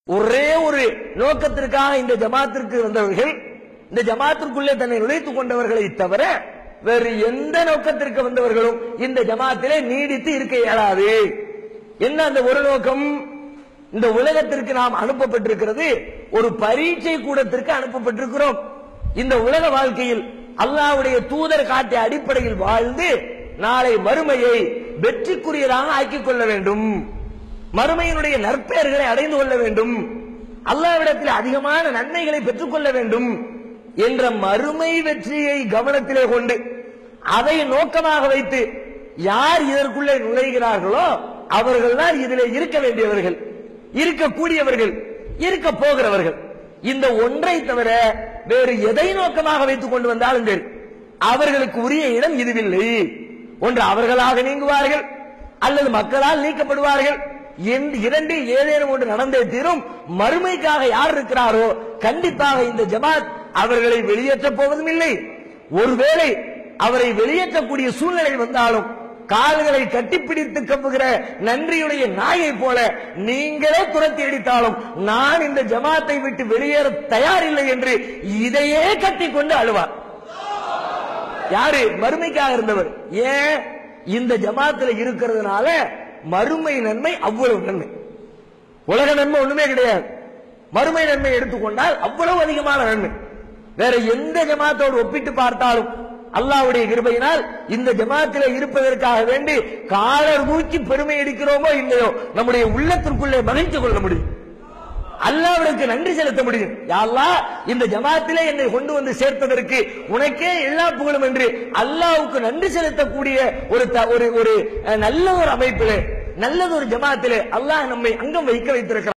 ஒரே ஒரு நோக்கத்திற்காக இந்த ஜமாத்திற்கு வந்தவர்கள், இந்த ஜமாத்திற்குள்ளே தன்னை நுழைத்துக் கொண்டவர்களை தவிர வேறு எந்த நோக்கத்திற்கு வந்தவர்களும் இந்த ஜமாத்திலே நீடித்து இருக்க இயலாது. என்ன அந்த ஒரு நோக்கம்? இந்த உலகத்திற்கு நாம் அனுப்பப்பட்டிருக்கிறது ஒரு பரீட்சை கூடத்திற்கு அனுப்பப்பட்டிருக்கிறோம். இந்த உலக வாழ்க்கையில் அல்லாஹ்வுடைய தூதர் காட்டிய அடிப்படையில் வாழ்ந்து நாளை மறுமையை வெற்றிக்குரியதாக ஆக்கிக் கொள்ள வேண்டும், மறுமையினுடைய நற்பெயர்களை அடைந்து கொள்ள வேண்டும், அல்லாஹ்விடத்தில் அதிகமான நன்மைகளை பெற்றுக் கொள்ள வேண்டும் என்ற மறுமை வெற்றியை கவனத்திலே கொண்டு அதை நோக்கமாக வைத்து யார் இதற்குள்ளே நுழைகிறார்களோ அவர்கள் தான் இதிலே இருக்க வேண்டியவர்கள், இருக்கக்கூடியவர்கள், இருக்க போகிறவர்கள். இந்த ஒன்றை தவிர வேறு எதை நோக்கமாக வைத்துக் கொண்டு வந்தாலும் சரி அவர்களுக்கு உரிய இடம் இதுவில்லை. ஒன்று அவர்களாக நீங்குவார்கள் அல்லது மக்களால் நீக்கப்படுவார்கள். இரண்டில் ஏதேனும் ஒன்று நடந்தே தீரும். மறுமைக்காக யார் இருக்கிறாரோ கண்டிப்பாக இந்த ஜமாத் அவர்களை வெளியேற்றப் போவதும் இல்லை. ஒருவேளை அவரை வெளியேற்றக்கூடிய சூழ்நிலை வந்தாலும் கால்களை கட்டிப்பிடித்து கம்புகிற நன்றியுடைய நாயை போல நீங்களே துரத்தி அடித்தாலும் நான் இந்த ஜமாத்தை விட்டு வெளியேற தயாரில்லை என்று இதையே கட்டிக்கொண்டு அழுவார். யாரு? மறுமைக்காக இருந்தவர். ஏன்? இந்த ஜமாத்தில் இருக்கிறதுனால மறுமை நன்மை அவ்வளவு நன்மை. உலக நன்மை ஒண்ணுமே கிடையாது. மறுமை நன்மை எடுத்துக்கொண்டால் அவ்வளவு அதிகமான நன்மை. வேற எந்த ஜமாத்தோடு ஒப்பிட்டு பார்த்தாலும் அல்லாஹ்வுடைய கிருபையினால் இந்த ஜமாத்திலே இருப்பதற்காக வேண்டி காலர் தூக்கி பெருமை அடிக்கிறோமோ இல்லையோ நம்முடைய உள்ளத்திற்குள்ளே மகிழ்ச்சி கொள்ள முடியும், அல்லாஹ்வுக்கு நன்றி செலுத்த முடியும். யா அல்லாஹ், இந்த ஜமாத்திலே என்னை கொண்டு வந்து சேர்த்ததற்கு உனக்கே எல்லா புகழும் என்று அல்லாஹ்வுக்கு நன்றி செலுத்தக்கூடிய ஒரு நல்ல ஒரு அமைப்பிலே, நல்லது ஒரு ஜமாத்திலே அல்லாஹ் நம்மை அங்கம் வைக்க வைத்திருக்கிறார்.